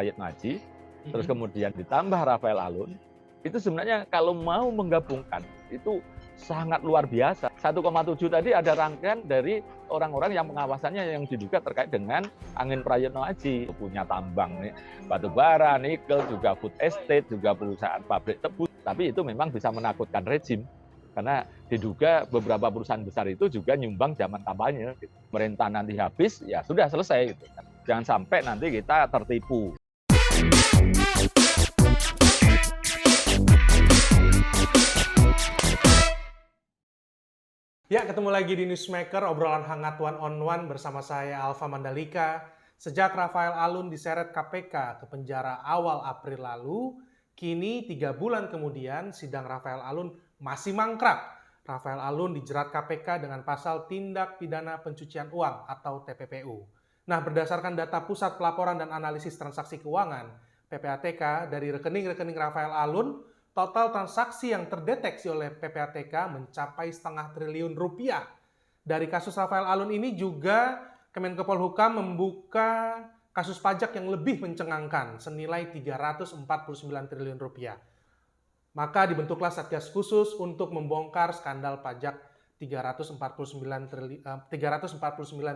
Prayitno Haji, terus kemudian ditambah Rafael Alun, itu sebenarnya kalau mau menggabungkan itu sangat luar biasa. 1,7 tadi ada rangkaian dari orang-orang yang pengawasannya yang diduga terkait dengan Angin Prayitno Haji. Punya tambang nih, batu bara, nikel, juga food estate, juga perusahaan pabrik tebu. Tapi itu memang bisa menakutkan rejim. Karena diduga beberapa perusahaan besar itu juga nyumbang zaman kampanye. Pemerintah nanti habis, ya sudah selesai. Gitu. Jangan sampai nanti kita tertipu. Ya, ketemu lagi di Newsmaker, obrolan hangat one on one bersama saya Alfa Mandalika. Sejak Rafael Alun diseret KPK ke penjara awal April lalu, kini 3 bulan kemudian sidang Rafael Alun masih mangkrak. Rafael Alun dijerat KPK dengan pasal tindak pidana pencucian uang atau TPPU. Nah, berdasarkan data Pusat Pelaporan dan Analisis Transaksi Keuangan, PPATK, dari rekening-rekening Rafael Alun, total transaksi yang terdeteksi oleh PPATK mencapai setengah triliun rupiah. Dari kasus Rafael Alun ini juga Kemenko Polhukam membuka kasus pajak yang lebih mencengangkan senilai 349 triliun rupiah. Maka dibentuklah Satgas khusus untuk membongkar skandal pajak 349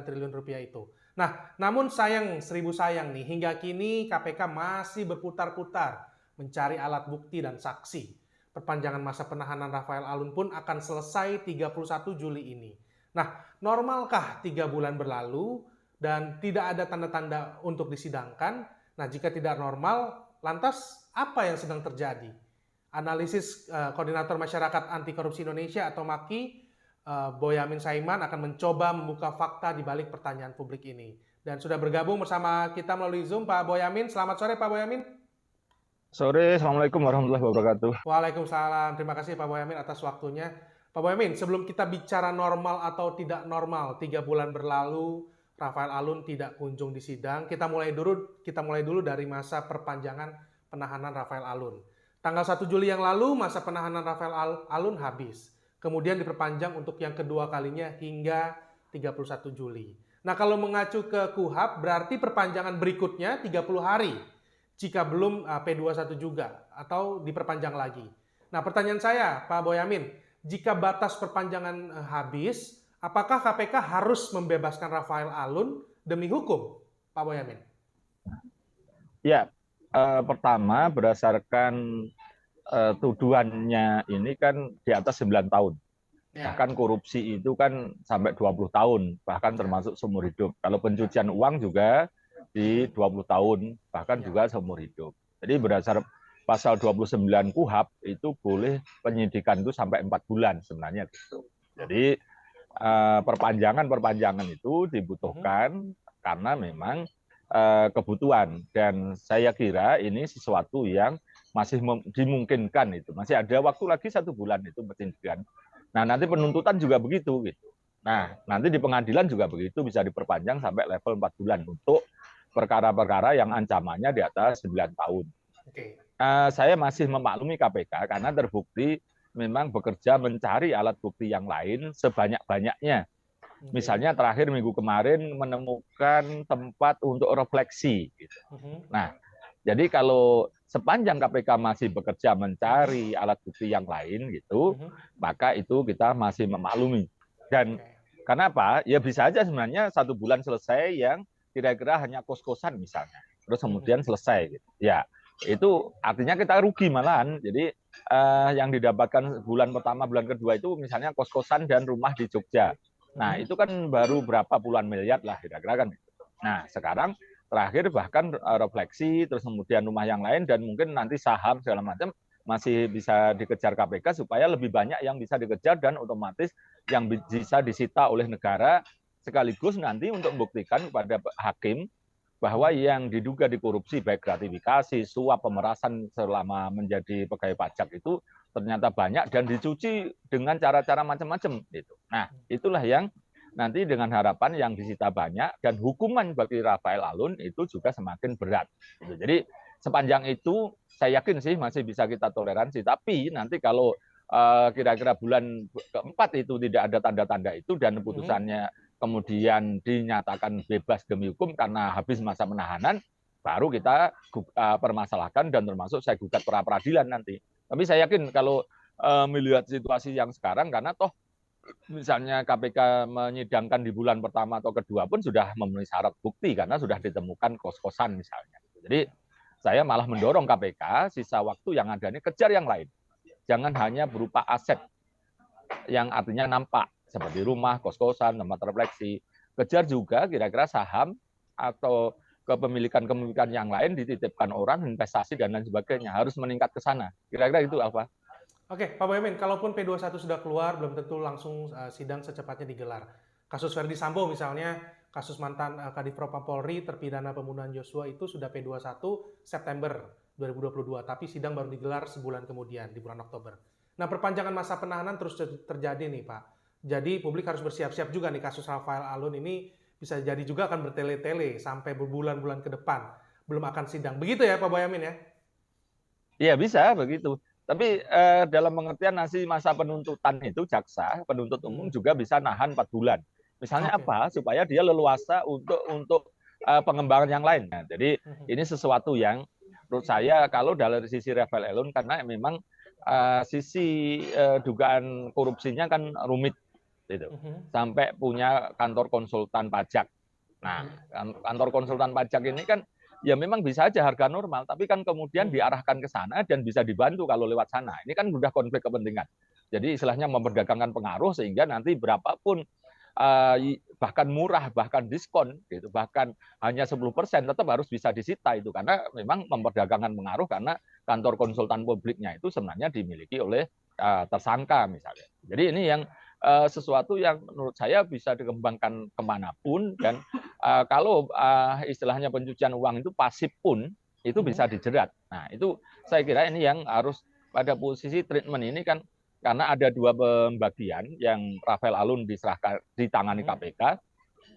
triliun rupiah itu. Nah, namun sayang, seribu sayang nih, hingga kini KPK masih berputar-putar mencari alat bukti dan saksi. Perpanjangan masa penahanan Rafael Alun pun akan selesai 31 Juli ini. Nah, normalkah 3 bulan berlalu dan tidak ada tanda-tanda untuk disidangkan? Nah, jika tidak normal, lantas apa yang sedang terjadi? Analisis Koordinator Masyarakat Anti Korupsi Indonesia atau MAKI, Boyamin Saiman akan mencoba membuka fakta di balik pertanyaan publik ini. Dan sudah bergabung bersama kita melalui Zoom Pak Boyamin. Selamat sore Pak Boyamin. Sore, Assalamualaikum warahmatullahi wabarakatuh. Waalaikumsalam. Terima kasih Pak Boyamin atas waktunya. Pak Boyamin, sebelum kita bicara normal atau tidak normal, 3 bulan berlalu, Rafael Alun tidak kunjung disidang. Kita mulai dulu dari masa perpanjangan penahanan Rafael Alun. Tanggal 1 Juli yang lalu, masa penahanan Rafael Alun habis. Kemudian diperpanjang untuk yang kedua kalinya hingga 31 Juli. Nah, kalau mengacu ke KUHAP, berarti perpanjangan berikutnya 30 hari. Jika belum P21 juga, atau diperpanjang lagi. Nah, pertanyaan saya, Pak Boyamin, jika batas perpanjangan habis, apakah KPK harus membebaskan Rafael Alun demi hukum, Pak Boyamin? Ya, pertama berdasarkan tuduhannya ini kan di atas 9 tahun. Ya. Bahkan korupsi itu kan sampai 20 tahun, bahkan termasuk seumur hidup. Kalau pencucian uang juga di 20 tahun, bahkan juga seumur hidup. Jadi berdasar pasal 29 KUHAP itu boleh penyidikan itu sampai 4 bulan sebenarnya. Gitu. Jadi perpanjangan itu dibutuhkan karena memang kebutuhan. Dan saya kira ini sesuatu yang masih dimungkinkan itu. Masih ada waktu lagi 1 bulan itu penyidikan. Nah nanti penuntutan juga begitu. Gitu. Nah nanti di pengadilan juga begitu, bisa diperpanjang sampai level 4 bulan untuk perkara-perkara yang ancamannya di atas 9 tahun. Okay. Saya masih memaklumi KPK karena terbukti memang bekerja mencari alat bukti yang lain sebanyak-banyaknya. Okay. Misalnya terakhir minggu kemarin menemukan tempat untuk refleksi. Gitu. Nah, jadi kalau sepanjang KPK masih bekerja mencari alat bukti yang lain, gitu, maka itu kita masih memaklumi. Dan kenapa? Ya bisa aja sebenarnya 1 bulan selesai yang kira-kira hanya kos-kosan misalnya, terus kemudian selesai. Gitu. Ya, itu artinya kita rugi malahan. Jadi yang didapatkan bulan pertama, bulan kedua itu misalnya kos-kosan dan rumah di Jogja. Nah, itu kan baru berapa puluhan miliar lah kira-kira kan. Nah, sekarang terakhir bahkan refleksi, terus kemudian rumah yang lain, dan mungkin nanti saham segala macam masih bisa dikejar KPK supaya lebih banyak yang bisa dikejar dan otomatis yang bisa disita oleh negara, sekaligus nanti untuk membuktikan kepada hakim bahwa yang diduga dikorupsi baik gratifikasi, suap, pemerasan selama menjadi pegawai pajak itu ternyata banyak dan dicuci dengan cara-cara macam-macam. Gitu. Nah, itulah yang nanti dengan harapan yang disita banyak dan hukuman bagi Rafael Alun itu juga semakin berat. Gitu. Jadi sepanjang itu saya yakin sih masih bisa kita toleransi. Tapi nanti kalau kira-kira bulan keempat itu tidak ada tanda-tanda itu dan putusannya kemudian dinyatakan bebas demi hukum karena habis masa penahanan, baru kita permasalahkan dan termasuk saya gugat pra peradilan nanti. Tapi saya yakin kalau melihat situasi yang sekarang, karena toh misalnya KPK menyidangkan di bulan pertama atau kedua pun sudah memenuhi syarat bukti karena sudah ditemukan kos-kosan misalnya. Jadi saya malah mendorong KPK sisa waktu yang ada ini kejar yang lain. Jangan hanya berupa aset yang artinya nampak seperti rumah, kos-kosan, tempat refleksi. Kejar juga kira-kira saham atau kepemilikan yang lain dititipkan orang, investasi dan lain sebagainya. Harus meningkat ke sana. Kira-kira itu Alfa. Oke, Pak Boyamin, kalaupun P21 sudah keluar, belum tentu langsung sidang secepatnya digelar. Kasus Verdi Sambo misalnya, kasus mantan Kadif Propam Polri terpidana pembunuhan Joshua itu sudah P21 September 2022, tapi sidang baru digelar sebulan kemudian, di bulan Oktober. Nah, perpanjangan masa penahanan terus terjadi nih, Pak. Jadi publik harus bersiap-siap juga nih, kasus Rafael Alun ini bisa jadi juga akan bertele-tele sampai berbulan-bulan ke depan. Belum akan sidang. Begitu ya, Pak Boyamin ya? Iya, bisa begitu. Tapi dalam pengertian masa penuntutan itu jaksa, penuntut umum juga bisa nahan 4 bulan. Misalnya apa? Supaya dia leluasa untuk pengembangan yang lain. Nah, jadi ini sesuatu yang menurut saya kalau dari sisi Rafael Alun, karena memang sisi dugaan korupsinya kan rumit, gitu. Sampai punya kantor konsultan pajak. Nah, kantor konsultan pajak ini kan ya memang bisa aja harga normal, tapi kan kemudian diarahkan ke sana dan bisa dibantu kalau lewat sana. Ini kan sudah konflik kepentingan. Jadi istilahnya memperdagangkan pengaruh sehingga nanti berapapun bahkan murah, bahkan diskon, gitu, bahkan hanya 10% tetap harus bisa disita itu karena memang memperdagangkan pengaruh karena kantor konsultan publiknya itu sebenarnya dimiliki oleh tersangka misalnya. Jadi ini yang sesuatu yang menurut saya bisa dikembangkan kemanapun dan kalau istilahnya pencucian uang itu pasif pun itu bisa dijerat. Nah itu saya kira ini yang harus pada posisi treatment ini kan karena ada 2 pembagian yang Rafael Alun ditangani KPK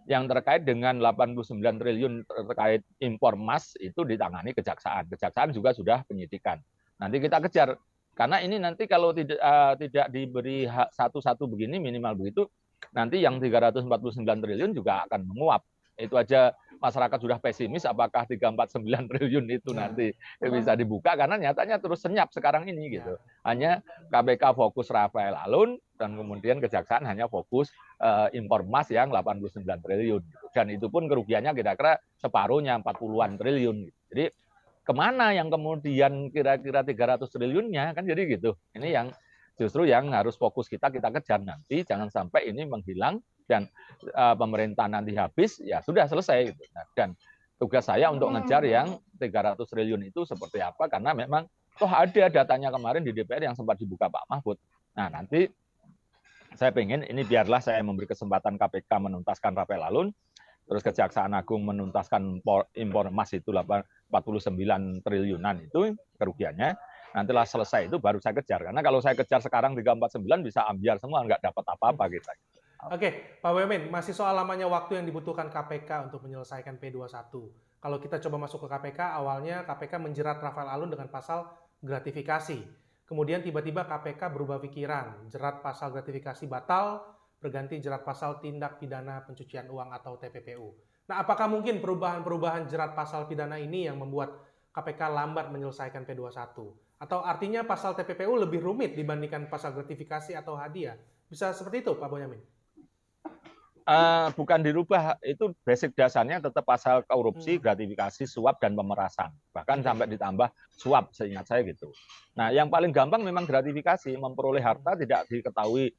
yang terkait dengan 89 triliun terkait impor emas itu ditangani kejaksaan. Kejaksaan juga sudah penyidikan. Nanti kita kejar karena ini nanti kalau tidak diberi hak satu-satu begini minimal begitu, nanti yang 349 triliun juga akan menguap. Itu aja masyarakat sudah pesimis apakah 349 triliun itu nanti bisa dibuka karena nyatanya terus senyap sekarang ini gitu. Hanya KPK fokus Rafael Alun dan kemudian kejaksaan hanya fokus impor emas yang 89 triliun. Dan itu pun kerugiannya kira-kira separuhnya 40-an triliun. Jadi kemana yang kemudian kira-kira 300 triliunnya kan jadi gitu. Ini yang justru yang harus fokus kita kejar nanti jangan sampai ini menghilang dan pemerintah nanti habis ya sudah selesai gitu. Dan tugas saya untuk ngejar yang 300 triliun itu seperti apa karena memang toh ada datanya kemarin di DPR yang sempat dibuka Pak Mahfud. Nah, nanti saya pengen ini biarlah saya memberi kesempatan KPK menuntaskan Rafael Alun, terus Kejaksaan Agung menuntaskan impor emas itu 49 triliunan itu kerugiannya. Nantilah selesai itu baru saya kejar. Karena kalau saya kejar sekarang 349 bisa ambiar semua, nggak dapat apa-apa kita. Oke, Pak Boyamin, masih soal lamanya waktu yang dibutuhkan KPK untuk menyelesaikan P21. Kalau kita coba masuk ke KPK, awalnya KPK menjerat Rafael Alun dengan pasal gratifikasi. Kemudian tiba-tiba KPK berubah pikiran, jerat pasal gratifikasi batal, berganti jerat pasal tindak pidana pencucian uang atau TPPU. Nah, apakah mungkin perubahan-perubahan jerat pasal pidana ini yang membuat KPK lambat menyelesaikan P21? Atau artinya pasal TPPU lebih rumit dibandingkan pasal gratifikasi atau hadiah? Bisa seperti itu, Pak Boyamin? Bukan dirubah, itu basic dasarnya tetap pasal korupsi, gratifikasi, suap, dan pemerasan. Bahkan sampai ditambah suap, seingat saya gitu. Nah, yang paling gampang memang gratifikasi, memperoleh harta tidak diketahui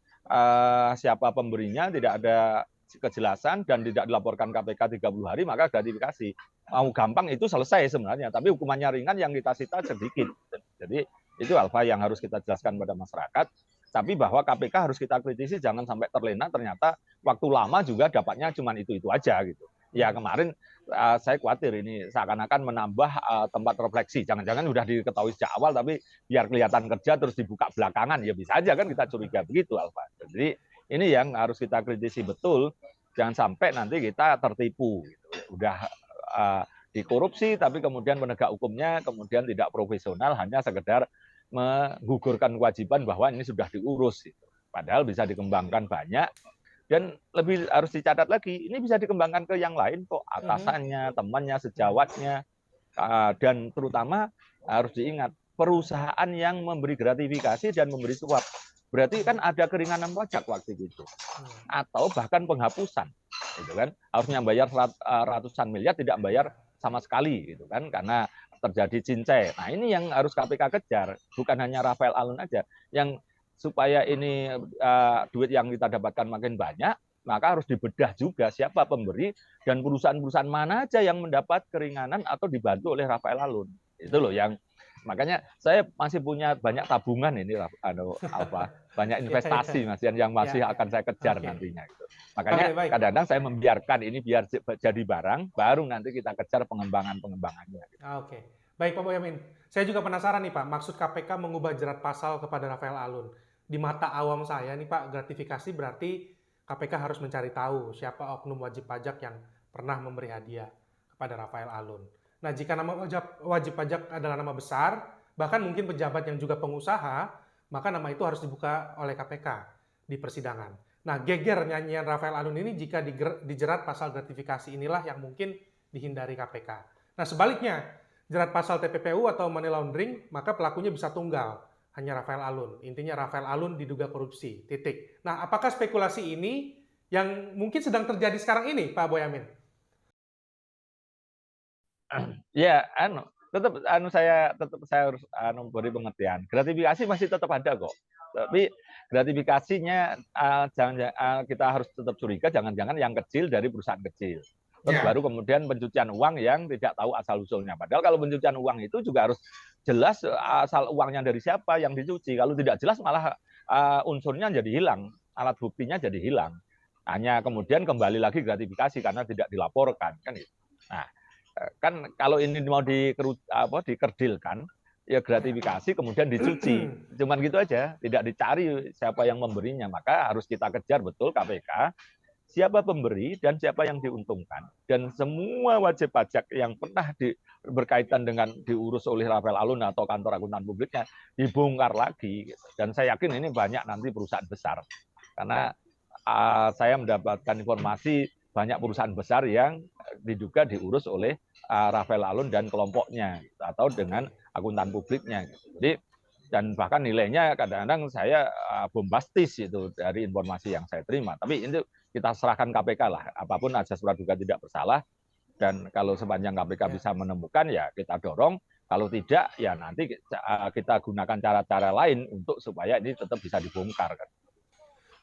siapa pemberinya, tidak ada kejelasan, dan tidak dilaporkan KPK 30 hari, maka gratifikasi. Mau gampang itu selesai sebenarnya, tapi hukumannya ringan yang kita sita sedikit. Jadi itu Alfa yang harus kita jelaskan pada masyarakat. Tapi bahwa KPK harus kita kritisi jangan sampai terlena ternyata waktu lama juga dapatnya cuma itu aja gitu. Ya kemarin saya khawatir ini seakan-akan menambah tempat refleksi. Jangan-jangan sudah diketahui sejak awal tapi biar kelihatan kerja terus dibuka belakangan ya bisa aja kan kita curiga begitu Alfa. Jadi ini yang harus kita kritisi betul. Jangan sampai nanti kita tertipu. Gitu. Udah dikorupsi tapi kemudian penegak hukumnya kemudian tidak profesional hanya sekedar menggugurkan kewajiban bahwa ini sudah diurus. Padahal bisa dikembangkan banyak. Dan lebih harus dicatat lagi, ini bisa dikembangkan ke yang lain kok. Atasannya, temannya, sejawatnya. Dan terutama harus diingat, perusahaan yang memberi gratifikasi dan memberi suap, berarti kan ada keringanan pajak waktu itu, atau bahkan penghapusan, gitu kan? Harusnya bayar ratusan miliar, tidak bayar sama sekali, gitu kan? Karena terjadi cincai. Nah, ini yang harus KPK kejar, bukan hanya Rafael Alun aja. Yang supaya ini duit yang kita dapatkan makin banyak, maka harus dibedah juga siapa pemberi dan perusahaan-perusahaan mana aja yang mendapat keringanan atau dibantu oleh Rafael Alun. Itu loh yang makanya saya masih punya banyak tabungan ini, Alfa, banyak investasi Mas yang masih akan saya kejar nantinya. Gitu. Makanya kadang-kadang saya membiarkan ini biar jadi barang, baru nanti kita kejar pengembangannya. Gitu. Oke, baik Pak Boyamin. Saya juga penasaran nih Pak, maksud KPK mengubah jerat pasal kepada Rafael Alun. Di mata awam saya nih Pak, gratifikasi berarti KPK harus mencari tahu siapa oknum wajib pajak yang pernah memberi hadiah kepada Rafael Alun. Nah, jika nama wajib pajak adalah nama besar, bahkan mungkin pejabat yang juga pengusaha, maka nama itu harus dibuka oleh KPK di persidangan. Nah, geger nyanyian Rafael Alun ini jika dijerat pasal gratifikasi inilah yang mungkin dihindari KPK. Nah, sebaliknya, jerat pasal TPPU atau money laundering, maka pelakunya bisa tunggal, hanya Rafael Alun. Intinya Rafael Alun diduga korupsi, titik. Nah, apakah spekulasi ini yang mungkin sedang terjadi sekarang ini, Pak Boyamin? Ya, tetap saya harus beri pengertian. Gratifikasi masih tetap ada kok. Tapi gratifikasinya kita harus tetap curiga jangan-jangan yang kecil dari perusahaan kecil. Terus baru kemudian pencucian uang yang tidak tahu asal usulnya. Padahal kalau pencucian uang itu juga harus jelas asal uangnya dari siapa yang dicuci. Kalau tidak jelas malah unsurnya jadi hilang, alat buktinya jadi hilang. Hanya kemudian kembali lagi gratifikasi karena tidak dilaporkan kan itu. Nah, kan kalau ini mau dikerdilkan, ya gratifikasi kemudian dicuci. Cuman gitu aja, tidak dicari siapa yang memberinya. Maka harus kita kejar betul KPK, siapa pemberi dan siapa yang diuntungkan. Dan semua wajib pajak yang pernah berkaitan dengan diurus oleh Rafael Alun atau kantor akuntan publiknya dibongkar lagi. Dan saya yakin ini banyak nanti perusahaan besar. Karena saya mendapatkan informasi banyak perusahaan besar yang diduga diurus oleh Rafael Alun dan kelompoknya atau dengan akuntan publiknya. Jadi dan bahkan nilainya kadang-kadang saya bombastis itu dari informasi yang saya terima. Tapi ini kita serahkan KPK lah. Apapun asas praduga tidak bersalah dan kalau sepanjang KPK bisa menemukan ya kita dorong. Kalau tidak ya nanti kita gunakan cara-cara lain untuk supaya ini tetap bisa dibongkar.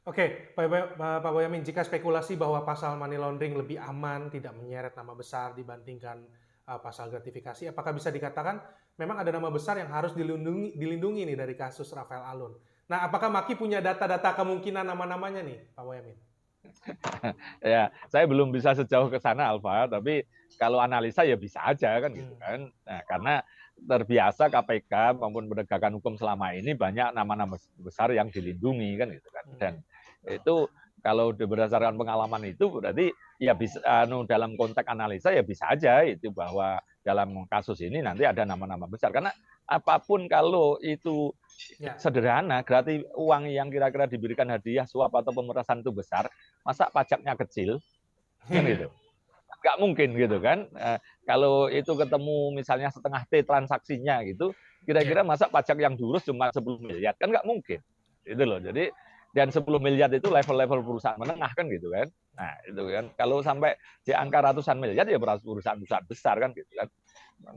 Oke, Pak Boyamin, jika spekulasi bahwa pasal money laundering lebih aman, tidak menyeret nama besar dibandingkan pasal gratifikasi, apakah bisa dikatakan memang ada nama besar yang harus dilindungi nih dari kasus Rafael Alun? Nah, apakah Maki punya data-data kemungkinan nama-namanya nih, Pak Boyamin? Ya, saya belum bisa sejauh ke sana, Alfa, tapi kalau analisa ya bisa aja kan gitu kan. Nah, karena terbiasa KPK maupun penegakan hukum selama ini banyak nama-nama besar yang dilindungi kan gitu kan. Dan itu kalau berdasarkan pengalaman itu berarti ya bisa dalam konteks analisa ya bisa aja itu bahwa dalam kasus ini nanti ada nama-nama besar karena apapun kalau itu sederhana gratis uang yang kira-kira diberikan hadiah suap atau pemerasan itu besar masa pajaknya kecil kan gitu nggak mungkin gitu kan kalau itu ketemu misalnya setengah T transaksinya gitu kira-kira masa pajak yang diurus cuma 10 miliar kan nggak mungkin itu loh jadi dan 10 miliar itu level-level perusahaan menengah kan gitu kan. Nah, itu kan kalau sampai di angka ratusan miliar ya perusahaan-perusahaan besar kan gitu kan.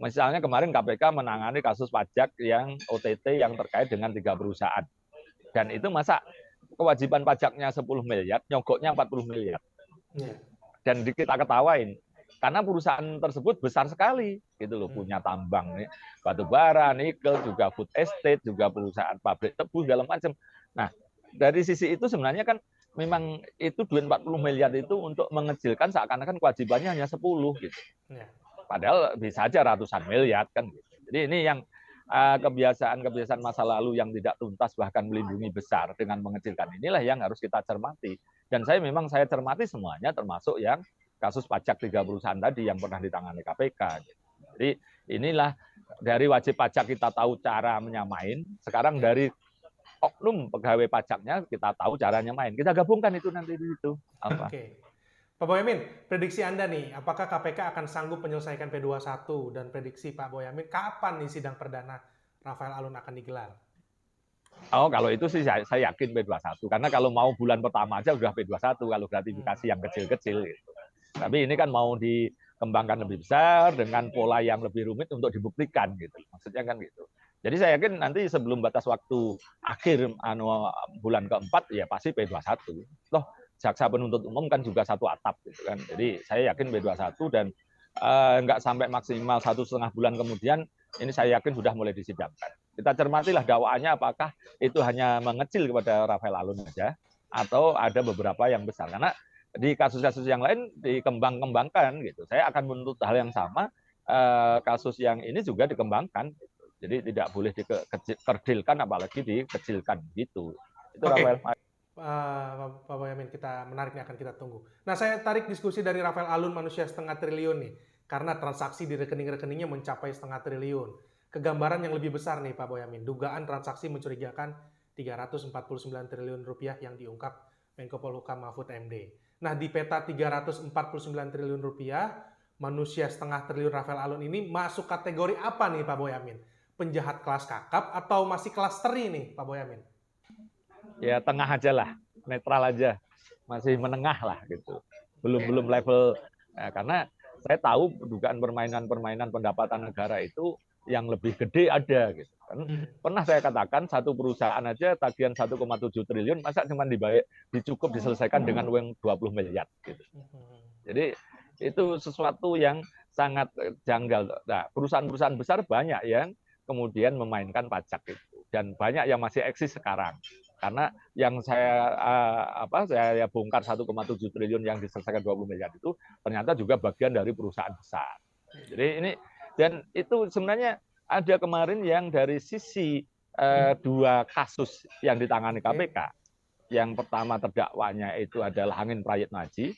Misalnya kemarin KPK menangani kasus pajak yang OTT yang terkait dengan 3 perusahaan. Dan itu masa kewajiban pajaknya 10 miliar, nyogoknya 40 miliar. Dan kita ketawain karena perusahaan tersebut besar sekali gitu loh punya tambang nih batu bara, nikel, juga food estate, juga perusahaan pabrik tebu segala macam. Nah, dari sisi itu sebenarnya kan memang itu duit 40 miliar itu untuk mengecilkan seakan-akan kewajibannya hanya 10 gitu. Padahal bisa aja ratusan miliar kan gitu. Jadi ini yang kebiasaan-kebiasaan masa lalu yang tidak tuntas bahkan melindungi besar dengan mengecilkan inilah yang harus kita cermati. Dan saya cermati semuanya termasuk yang kasus pajak 3 perusahaan tadi yang pernah ditangani KPK. Gitu. Jadi inilah dari wajib pajak kita tahu cara menyamain, sekarang dari oknum pegawai pajaknya kita tahu caranya main. Kita gabungkan itu nanti di situ. Oke. Pak Boyamin, prediksi Anda nih, apakah KPK akan sanggup menyelesaikan P21 dan prediksi Pak Boyamin kapan nih sidang perdana Rafael Alun akan digelar? Oh, kalau itu sih saya yakin P21. Karena kalau mau bulan pertama aja udah P21 kalau gratifikasi yang kecil-kecil gitu. Tapi ini kan mau dikembangkan lebih besar dengan pola yang lebih rumit untuk dibuktikan gitu. Maksudnya kan gitu. Jadi saya yakin nanti sebelum batas waktu akhir bulan keempat ya pasti P21. Loh, jaksa penuntut umum kan juga satu atap gitu kan. Jadi saya yakin P21 dan nggak sampai maksimal 1,5 bulan kemudian ini saya yakin sudah mulai disidangkan. Kita cermatilah dakwaannya apakah itu hanya mengecil kepada Rafael Alun saja atau ada beberapa yang besar. Karena di kasus-kasus yang lain dikembang-kembangkan gitu. Saya akan menuntut hal yang sama, kasus yang ini juga dikembangkan. Gitu. Jadi tidak boleh dikerdilkan apalagi dikecilkan gitu. Itu Oke, Rafael. Pak Boyamin, kita menariknya akan kita tunggu. Nah, saya tarik diskusi dari Rafael Alun manusia setengah triliun nih, karena transaksi di rekening-rekeningnya mencapai setengah triliun. Kegambaran yang lebih besar nih Pak Boyamin, dugaan transaksi mencurigakan 349 triliun rupiah yang diungkap Menko Polhukam Mahfud MD. Nah, di peta 349 triliun rupiah, manusia setengah triliun Rafael Alun ini masuk kategori apa nih Pak Boyamin? Penjahat kelas kakap atau masih kelas teri nih Pak Boyamin? Ya tengah aja lah, netral aja, masih menengah lah gitu. Belum level karena saya tahu dugaan permainan pendapatan negara itu yang lebih gede ada gitu. Kan pernah saya katakan satu perusahaan aja tagihan 1,7 triliun masa cuma dicukup diselesaikan dengan uang 20 miliar gitu. Jadi itu sesuatu yang sangat janggal. Nah, perusahaan-perusahaan besar banyak yang kemudian memainkan pajak itu dan banyak yang masih eksis sekarang. Karena yang saya bongkar 1,7 triliun yang diselesaikan 20 miliar itu ternyata juga bagian dari perusahaan besar. Jadi ini dan itu sebenarnya ada kemarin yang dari sisi dua kasus yang ditangani KPK. Yang pertama terdakwanya itu adalah Angin Prayitno Haji,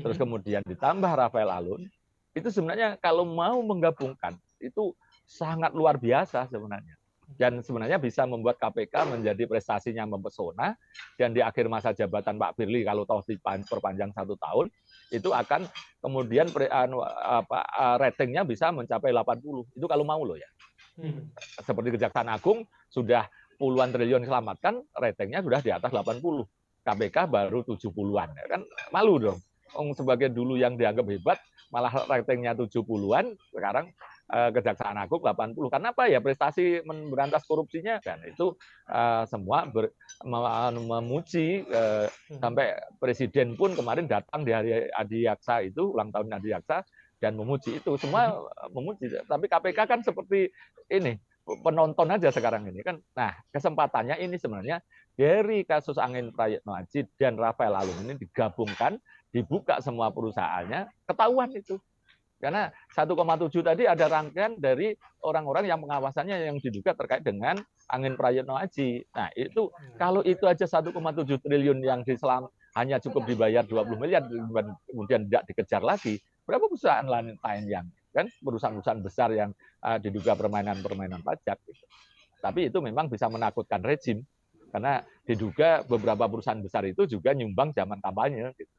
terus kemudian ditambah Rafael Alun. Itu sebenarnya kalau mau menggabungkan itu sangat luar biasa sebenarnya. Dan sebenarnya bisa membuat KPK menjadi prestasinya mempesona dan di akhir masa jabatan Pak Firly kalau tahu diperpanjang 1 tahun itu akan kemudian ratingnya bisa mencapai 80 itu kalau mau loh ya. Seperti Kejaksaan Agung sudah puluhan triliun diselamatkan, ratingnya sudah di atas 80. KPK baru 70-an. Kan malu dong. Sebagai dulu yang dianggap hebat, malah ratingnya 70-an, sekarang Kejaksaan Agung 80. Karena apa ya? Prestasi memberantas korupsinya dan itu semua memuji sampai presiden pun kemarin datang di hari Adiaksa itu, ulang tahun Adiaksa dan memuji itu. Semua memuji. Tapi KPK kan seperti ini, penonton aja sekarang ini kan. Nah, kesempatannya ini sebenarnya dari kasus Angin Prayitno Haji dan Rafael Alun ini digabungkan, dibuka semua perusahaannya, ketahuan itu. Karena 1,7 tadi ada rangkaian dari orang-orang yang pengawasannya yang diduga terkait dengan Angin Prayitno Haji. Nah, itu kalau itu aja 1,7 triliun yang hanya cukup dibayar 20 miliar kemudian tidak dikejar lagi, berapa perusahaan lain yang kan perusahaan-perusahaan besar yang diduga permainan pajak gitu. Tapi itu memang bisa menakutkan rejim karena diduga beberapa perusahaan besar itu juga nyumbang zaman kampanye gitu.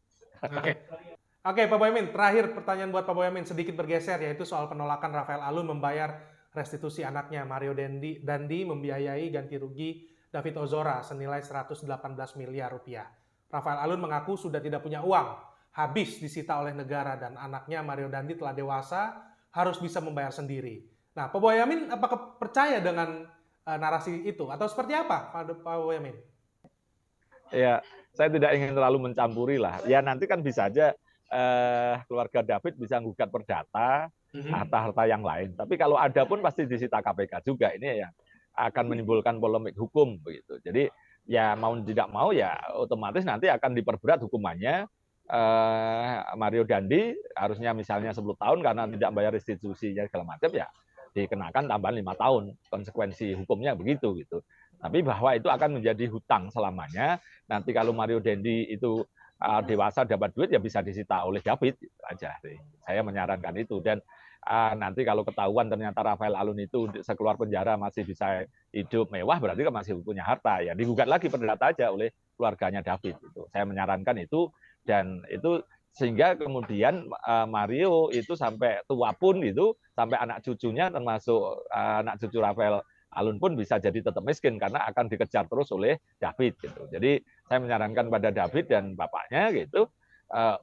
Oke, Pak Boyamin, terakhir pertanyaan buat Pak Boyamin sedikit bergeser yaitu soal penolakan Rafael Alun membayar restitusi anaknya Mario Dandi membiayai ganti rugi David Ozora senilai 118 miliar rupiah. Rafael Alun mengaku sudah tidak punya uang, habis disita oleh negara dan anaknya Mario Dandi telah dewasa, harus bisa membayar sendiri. Nah, Pak Boyamin apakah percaya dengan narasi itu atau seperti apa, Pak Boyamin? Ya, saya tidak ingin terlalu mencampuri lah. Ya nanti kan bisa aja keluarga David bisa menggugat perdata, harta-harta yang lain. Tapi kalau ada pun pasti disita KPK juga. Ini yang akan menimbulkan polemik hukum begitu. Jadi ya mau tidak mau ya otomatis nanti akan diperberat hukumannya. Mario Dandi harusnya misalnya 10 tahun karena tidak bayar restitusinya segala macam ya dikenakan tambahan 5 tahun. Konsekuensi hukumnya begitu gitu. Tapi bahwa itu akan menjadi hutang selamanya. Nanti kalau Mario Dandi itu dewasa dapat duit ya bisa disita oleh David gitu aja. Saya menyarankan itu dan nanti kalau ketahuan ternyata Rafael Alun itu sekeluar penjara masih bisa hidup mewah berarti kan masih punya harta ya digugat lagi perdata aja oleh keluarganya David itu. Saya menyarankan itu dan itu sehingga kemudian Mario itu sampai tua pun itu, sampai anak cucunya termasuk anak cucu Rafael Alun pun bisa jadi tetap miskin karena akan dikejar terus oleh David gitu. Jadi saya menyarankan pada David dan bapaknya gitu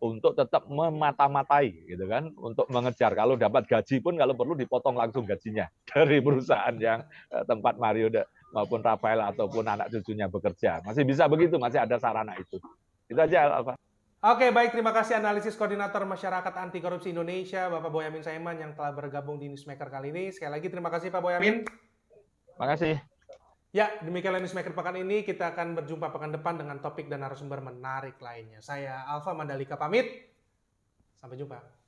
untuk tetap memata-matai gitu kan, untuk mengejar. Kalau dapat gaji pun kalau perlu dipotong langsung gajinya dari perusahaan yang tempat Mario maupun Rafael ataupun anak cucunya bekerja. Masih bisa begitu, masih ada sarana itu. Itu aja, Alfa. Oke, baik. Terima kasih analisis koordinator Masyarakat Anti Korupsi Indonesia, Bapak Boyamin Saiman yang telah bergabung di Newsmaker kali ini. Sekali lagi terima kasih Pak Boyamin. Terima kasih. Ya, demikianlah Newsmaker pekan ini. Kita akan berjumpa pekan depan dengan topik dan narasumber menarik lainnya. Saya Alfa Mandalika pamit. Sampai jumpa.